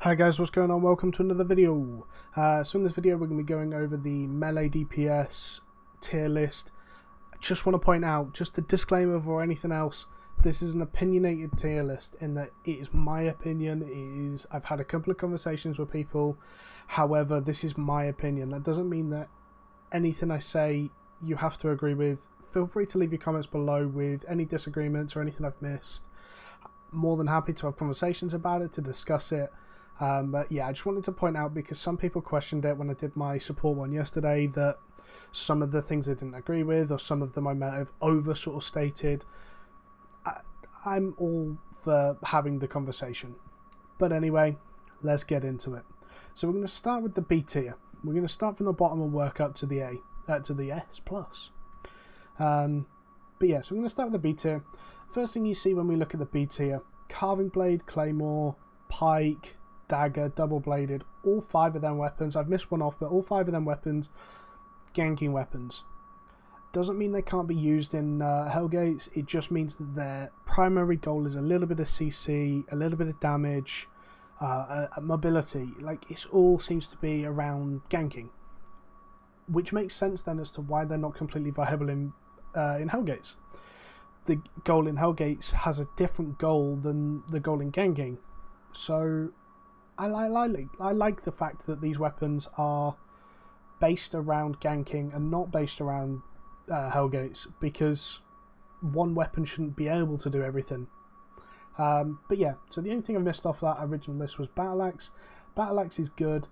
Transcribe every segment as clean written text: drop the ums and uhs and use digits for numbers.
Hi guys, what's going on? Welcome to another video. So in this video we're going to be going over the melee DPS tier list. I just want to point out, just a disclaimer before anything else, this is an opinionated tier list in that it is my opinion. I've had a couple of conversations with people, however this is my opinion. That doesn't mean that anything I say you have to agree with. Feel free to leave your comments below with any disagreements or anything I've missed. More than happy to have conversations about it, to discuss it. But yeah, I just wanted to point out, because some people questioned it when I did my support one yesterday, that some of the things I didn't agree with, or some of them I might have over sort of stated. I'm all for having the conversation. But anyway, let's get into it. So we're going to start with the B tier. We're going to start from the bottom and work up to the to the S+. But yeah, so we're going to start with the B tier. First thing you see when we look at the B tier: Carving Blade, Claymore, Pike, Dagger, double-bladed, all 5 of them weapons. I've missed one off, but all 5 of them weapons, ganking weapons. Doesn't mean they can't be used in Hellgates, it just means that their primary goal is a little bit of CC, a little bit of damage, mobility. Like, it all seems to be around ganking, which makes sense then as to why they're not completely viable in Hellgates. The goal in Hellgates has a different goal than the goal in ganking, so I like the fact that these weapons are based around ganking and not based around Hellgates, because one weapon shouldn't be able to do everything. But yeah, so the only thing I missed off that original list was Battle Axe. Battle Axe is good.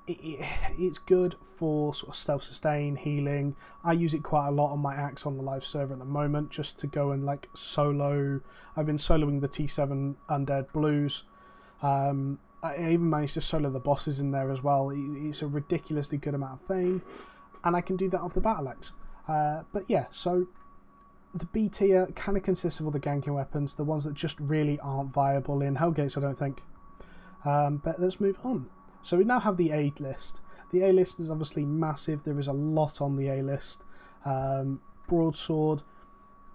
It's good for sort of self-sustain, healing. I use it quite a lot on my axe on the live server at the moment, just to go and like solo. I've been soloing the T7 Undead Blues. I even managed to solo the bosses in there as well. It's a ridiculously good amount of fame, and I can do that off the Battle Axe. But yeah, so the B tier kind of consists of all the ganking weapons, the ones that just really aren't viable in Hellgates, I don't think. But let's move on. So we now have the A list. The A list is obviously massive. There is a lot on the A list. Broadsword,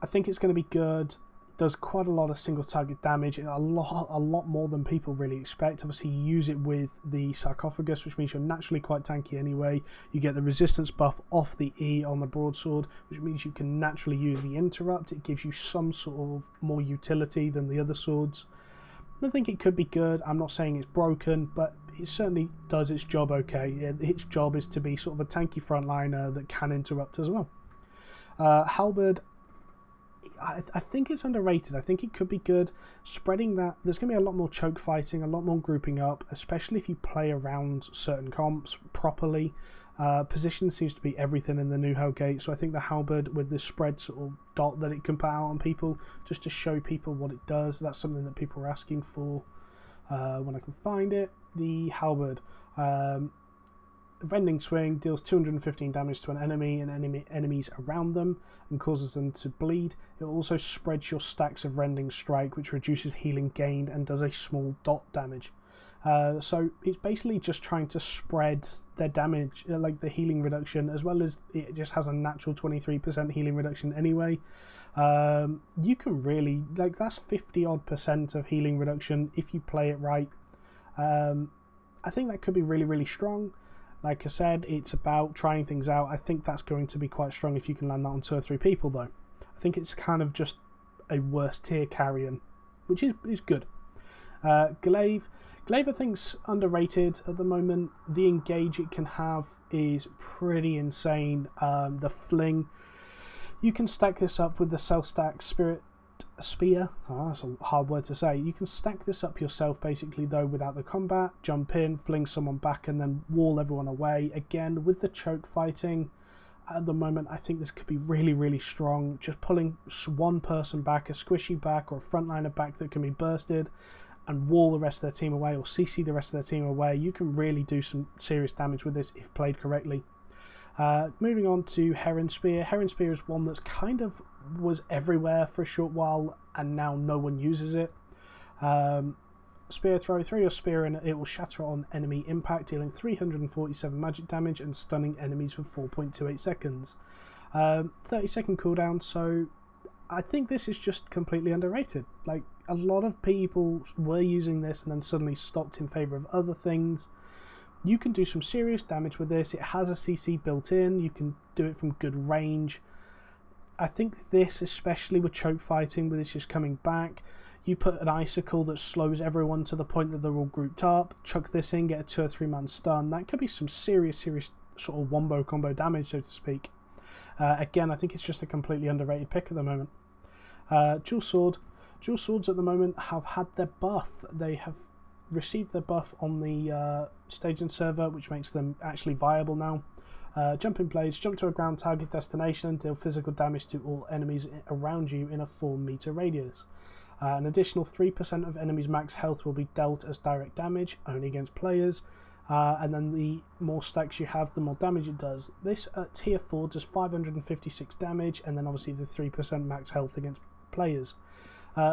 I think it's going to be good. Does quite a lot of single target damage, a lot more than people really expect. Obviously you use it with the sarcophagus, which means you're naturally quite tanky anyway. You get the resistance buff off the E on the broadsword, which means you can naturally use the interrupt. It gives you some sort of more utility than the other swords. I think it could be good. I'm not saying it's broken, but it certainly does its job okay. Its job is to be sort of a tanky frontliner that can interrupt as well. Halberd, I think it's underrated. I think it could be good. Spreading that, there's going to be a lot more choke fighting, a lot more grouping up, especially if you play around certain comps properly. Position seems to be everything in the new Hellgate, so I think the Halberd with the spread sort of dot that it can put out on people, just to show people what it does, that's something that people are asking for. When I can find it, the Halberd. Rending Swing deals 215 damage to an enemy and enemies around them and causes them to bleed. It also spreads your stacks of Rending Strike, which reduces healing gained and does a small dot damage. So it's basically just trying to spread their damage, like the healing reduction, as well as it just has a natural 23% healing reduction anyway. You can really, like, that's 50 odd % of healing reduction if you play it right. I think that could be really strong. Like I said, it's about trying things out. I think that's going to be quite strong if you can land that on 2 or 3 people, though. I think it's kind of just a worse tier carrion, which is good. Glaive I think's underrated at the moment. The engage it can have is pretty insane. The fling, you can stack this up with the self-stack Spirit Spear. Oh, that's a hard word to say. You can stack this up yourself basically, though, without the combat. Jump in, fling someone back, and then wall everyone away. Again, with the choke fighting at the moment, I think this could be really strong. Just pulling one person back, a squishy back or a frontliner back that can be bursted, and wall the rest of their team away, or CC the rest of their team away. You can really do some serious damage with this if played correctly. Moving on to Heron Spear. Heron Spear is one that's kind of was everywhere for a short while, and now no one uses it. Spear throw, throw your spear and it will shatter on enemy impact, dealing 347 magic damage and stunning enemies for 4.28 seconds. 30-second cooldown, so I think this is just completely underrated. Like, a lot of people were using this and then suddenly stopped in favour of other things. You can do some serious damage with this. It has a CC built in. You can do it from good range. I think this, especially with choke fighting, with this just coming back, you put an icicle that slows everyone to the point that they're all grouped up, chuck this in, get a 2 or 3 man stun. That could be some serious sort of wombo combo damage, so to speak. Again, I think it's just a completely underrated pick at the moment. Dual Sword. Dual Swords at the moment have had their buff. They have received their buff on the staging server, which makes them actually viable now. Jumping blades, jump to a ground target destination and deal physical damage to all enemies around you in a 4 meter radius. An additional 3% of enemies' max health will be dealt as direct damage, only against players. And then the more stacks you have, the more damage it does. This at tier 4 does 556 damage, and then obviously the 3% max health against players.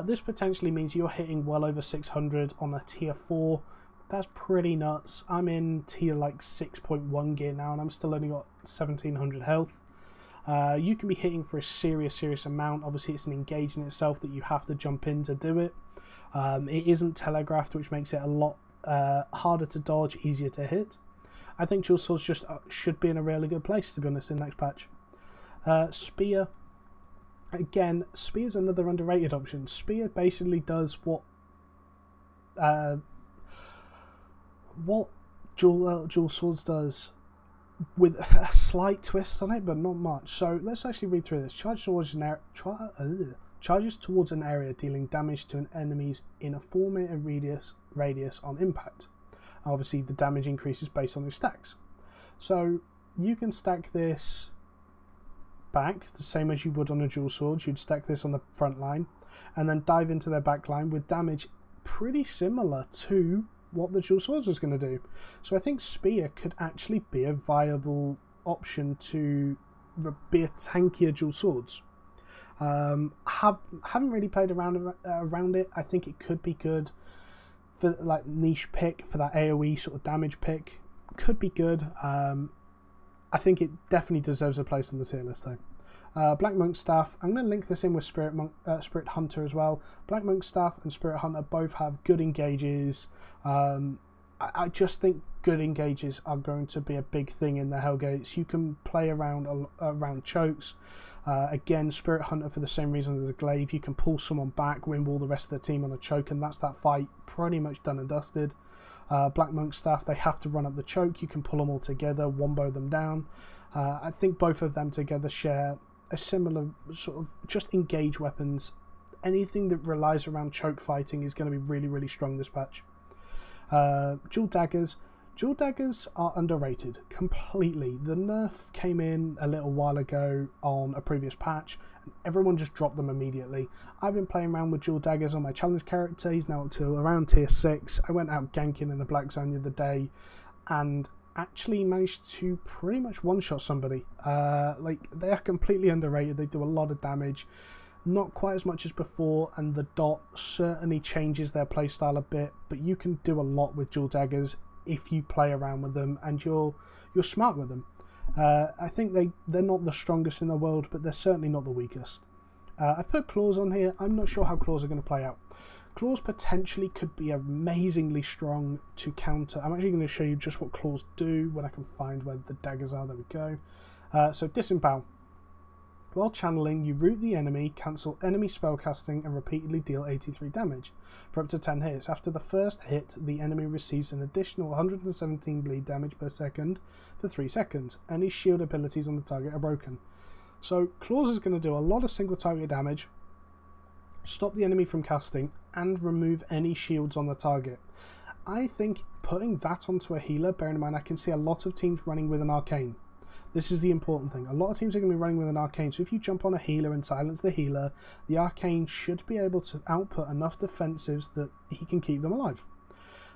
This potentially means you're hitting well over 600 on a tier 4. That's pretty nuts. I'm in tier like 6.1 gear now, and I'm still only got 1700 health. You can be hitting for a serious amount. Obviously it's an engage in itself that you have to jump in to do it. It isn't telegraphed, which makes it a lot harder to dodge, easier to hit. I think Dual Swords just should be in a really good place, to be honest, in the next patch. Spear. Again, Spear's another underrated option. Spear basically does what Dual Swords does, with a slight twist on it, but not much. So let's actually read through this. Charges towards an area, dealing damage to an enemies in a 4 meter radius on impact. Obviously the damage increases based on your stacks. So you can stack this back the same as you would on a Dual Sword. You'd stack this on the front line and then dive into their back line with damage pretty similar to what the Dual Swords was going to do. So I think Spear could actually be a viable option to be a tankier Dual Swords. Haven't really played around it. I think it could be good for like niche pick, for that AoE sort of damage pick. Could be good. I think it definitely deserves a place on the tier list though. Black Monk Staff. I'm going to link this in with Spirit Hunter as well. Black Monk Staff and Spirit Hunter both have good engages. I just think good engages are going to be a big thing in the Hellgates. You can play around chokes. Again, Spirit Hunter, for the same reason as a glaive, you can pull someone back, win all the rest of the team on a choke, and that's that fight pretty much done and dusted. Black Monk Staff, they have to run up the choke. You can pull them all together, wombo them down. I think both of them together share a similar sort of just engage weapons. Anything that relies around choke fighting is going to be really strong this patch. Dual Daggers. Dual Daggers are underrated completely. The nerf came in a little while ago on a previous patch and everyone just dropped them immediately. I've been playing around with Dual Daggers on my challenge character. He's now up to around tier 6. I went out ganking in the black zone the other day and actually managed to pretty much one-shot somebody. Like, they are completely underrated. They do a lot of damage. Not quite as much as before, and the dot certainly changes their playstyle a bit, but you can do a lot with Dual Daggers if you play around with them and you're smart with them. I think they're not the strongest in the world, but they're certainly not the weakest. I've put Claws on here. I'm not sure how Claws are going to play out. Claws potentially could be amazingly strong to counter. I'm actually going to show you just what Claws do when I can find where the daggers are. There we go. So Disembowel. While channeling, you root the enemy, cancel enemy spellcasting, and repeatedly deal 83 damage for up to 10 hits. After the first hit, the enemy receives an additional 117 bleed damage per second for 3 seconds. Any shield abilities on the target are broken. So Claws is going to do a lot of single target damage, stop the enemy from casting, and remove any shields on the target. I think putting that onto a healer, bearing in mind I can see a lot of teams running with an arcane. This is the important thing. A lot of teams are going to be running with an arcane, so if you jump on a healer and silence the healer, the arcane should be able to output enough defensives that he can keep them alive.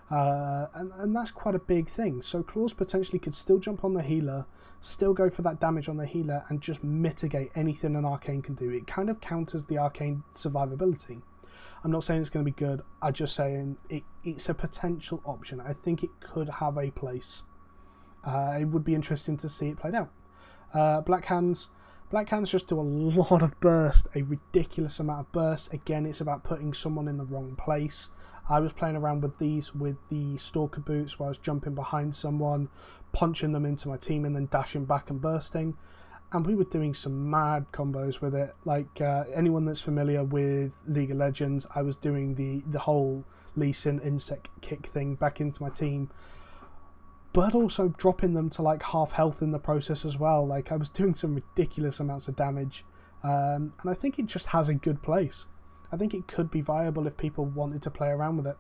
And that's quite a big thing. So Claws potentially could still jump on the healer, still go for that damage on the healer, and just mitigate anything an arcane can do. It kind of counters the arcane survivability. I'm not saying it's going to be good, I'm just saying it's a potential option. I think it could have a place. It would be interesting to see it played out. Black Hands. Black Cannons just do a lot of burst, a ridiculous amount of burst. Again, it's about putting someone in the wrong place. I was playing around with these with the Stalker boots where I was jumping behind someone, punching them into my team and then dashing back and bursting. And we were doing some mad combos with it. Like anyone that's familiar with League of Legends, I was doing the whole Lee Sin insect kick thing back into my team, but also dropping them to like half health in the process as well. Like I was doing some ridiculous amounts of damage, and I think it just has a good place. I think it could be viable if people wanted to play around with it.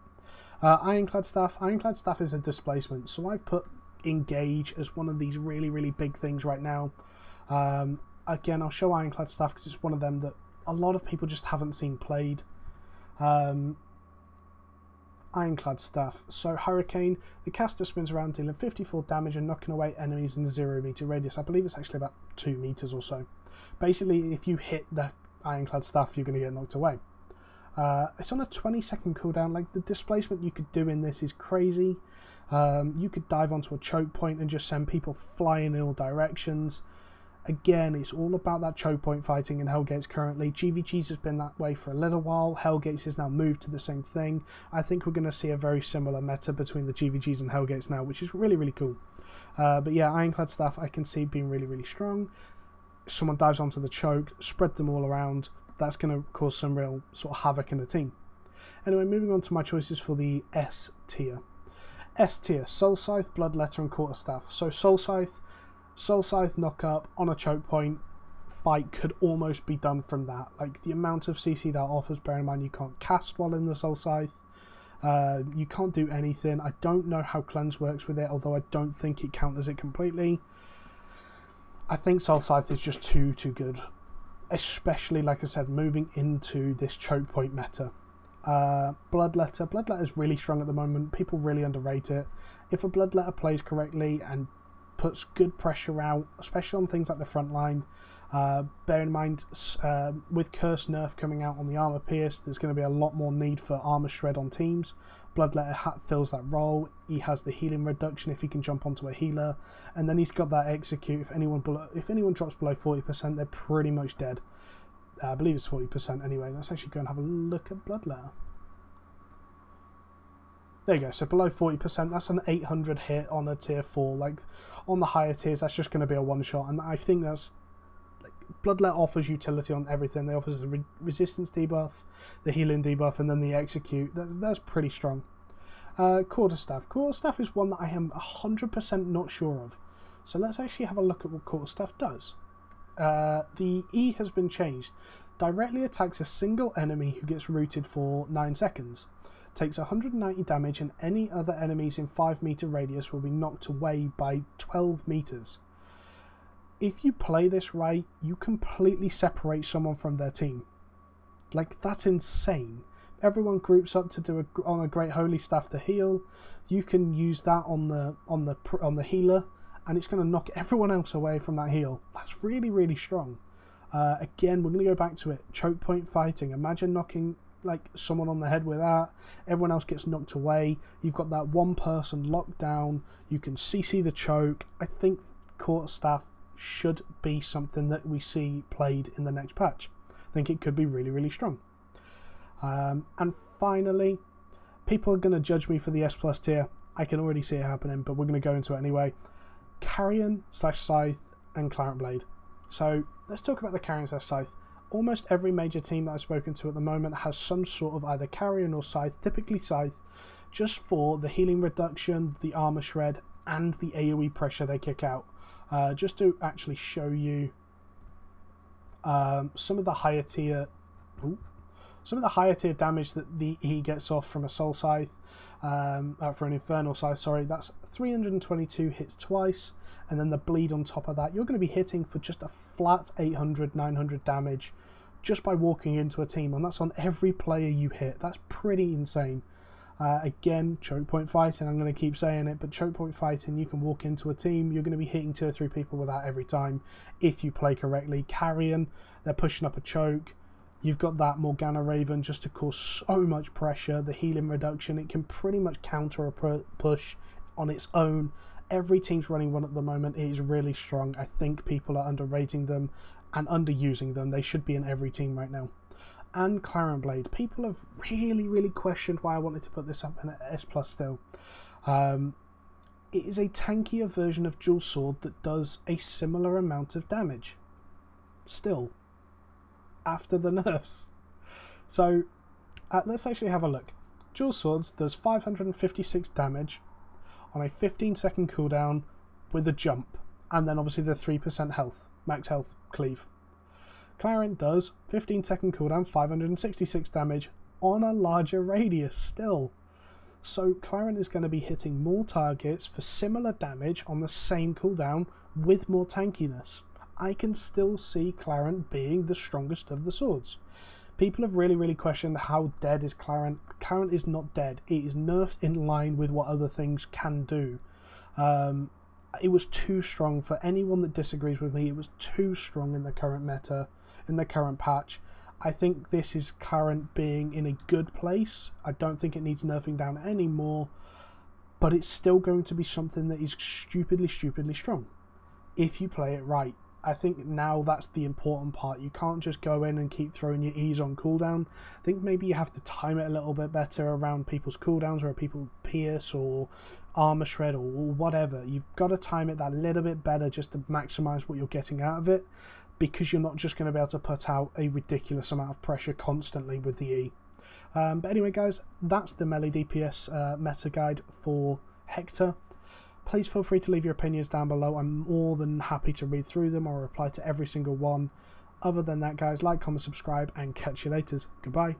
Ironclad Staff. Ironclad Staff is a displacement, so I've put Engage as one of these really big things right now. Again, I'll show Ironclad Staff because it's one of them that a lot of people just haven't seen played. Ironclad Staff. So Hurricane, the caster spins around dealing 54 damage and knocking away enemies in a 0 meter radius. I believe it's actually about 2 meters or so. Basically, if you hit the Ironclad Staff, you're going to get knocked away. It's on a 20-second cooldown. Like, the displacement you could do in this is crazy. You could dive onto a choke point and just send people flying in all directions. Again, it's all about that choke point fighting in Hellgates currently. GVG's has been that way for a little while. Hellgates has now moved to the same thing. I think we're going to see a very similar meta between the GVG's and Hellgates now, which is really cool. But yeah, Ironclad Staff I can see being really strong. Someone dives onto the choke, spread them all around. That's going to cause some real sort of havoc in the team. Anyway, moving on to my choices for the S tier. S tier, Soul Scythe, Bloodletter and Quarterstaff. So Soul Scythe knock up on a choke point fight could almost be done from that. Like the amount of CC that offers, bear in mind you can't cast while in the Soul Scythe. You can't do anything. I don't know how Cleanse works with it, although I don't think it counters it completely. I think Soul Scythe is just too good. Especially, like I said, moving into this choke point meta. Bloodletter is really strong at the moment. People really underrate it. If a Bloodletter plays correctly and puts good pressure out, especially on things like the front line. Bear in mind, with Curse nerf coming out on the Armor Pierce, there's going to be a lot more need for Armor Shred on teams. Bloodletter fills that role. He has the healing reduction if he can jump onto a healer, and then he's got that execute. If anyone drops below 40%, they're pretty much dead. I believe it's 40% anyway. Let's actually go and have a look at Bloodletter. There you go, so below 40%, that's an 800 hit on a tier 4. Like, on the higher tiers, that's just going to be a one-shot, and I think that's... Like, Bloodletter offers utility on everything. They offer the resistance debuff, the healing debuff, and then the execute. That's pretty strong. Quarterstaff. Quarterstaff is one that I am 100% not sure of. So let's actually have a look at what Quarterstaff does. The E has been changed. Directly attacks a single enemy who gets rooted for 9 seconds. Takes 190 damage, and any other enemies in 5 meter radius will be knocked away by 12 meters. If you play this right, you completely separate someone from their team. Like, that's insane. Everyone groups up to do on a Great Holy Staff to heal. You can use that on the healer, and it's going to knock everyone else away from that heal. That's really strong. Again, we're going to go back to it. Choke point fighting. Imagine knocking like someone on the head with that. Everyone else gets knocked away. You've got that one person locked down. You can CC the choke. I think Quarterstaff should be something that we see played in the next patch. I think it could be really strong. And finally, people are going to judge me for the S+ tier. I can already see it happening, but we're going to go into it anyway. Carrion / Scythe and Clarent Blade. So let's talk about the Carrion / Scythe. Almost every major team that I've spoken to at the moment has some sort of either Carrion or Scythe, typically Scythe, just for the healing reduction, the armor shred, and the AoE pressure they kick out. Just to actually show you some of the higher tier damage that he gets off from a Soul Scythe, for an Infernal Scythe, sorry, that's 322 hits twice, and then the bleed on top of that. You're going to be hitting for just a flat 800, 900 damage just by walking into a team, and that's on every player you hit. That's pretty insane. Again, choke point fighting, I'm going to keep saying it, but choke point fighting, you can walk into a team, you're going to be hitting 2 or 3 people with that every time if you play correctly. Carrion, they're pushing up a choke. You've got that Morgana Raven just to cause so much pressure. The healing reduction, it can pretty much counter a push on its own. Every team's running one at the moment. It is really strong. I think people are underrating them. and underusing them. They should be in every team right now. And Clarent Blade. People have really questioned why I wanted to put this up in S+ still. It is a tankier version of Dual Sword that does a similar amount of damage. Still. After the nerfs. So, let's actually have a look. Dual Swords does 556 damage on a 15-second cooldown with a jump. And then obviously the 3% health. Max health cleave. Clarent does 15-second cooldown, 566 damage on a larger radius still. So Clarent is going to be hitting more targets for similar damage on the same cooldown with more tankiness. I can still see Clarent being the strongest of the swords. People have really questioned how dead is Clarent. Clarent is not dead. It is nerfed in line with what other things can do. It was too strong. For anyone that disagrees with me, it was too strong in the current meta, in the current patch. I think this is Clarent being in a good place. I don't think it needs nerfing down anymore, but it's still going to be something that is stupidly strong if you play it right. I think now that's the important part. You can't just go in and keep throwing your E's on cooldown. I think maybe you have to time it a little bit better around people's cooldowns, or people pierce or armor shred or whatever. You've got to time it that little bit better just to maximize what you're getting out of it, because you're not just going to be able to put out a ridiculous amount of pressure constantly with the E. But anyway guys, that's the melee DPS meta guide for Hector. Please feel free to leave your opinions down below. I'm more than happy to read through them. I'll reply to every single one. Other than that guys, like, comment, subscribe, and catch you later. Goodbye.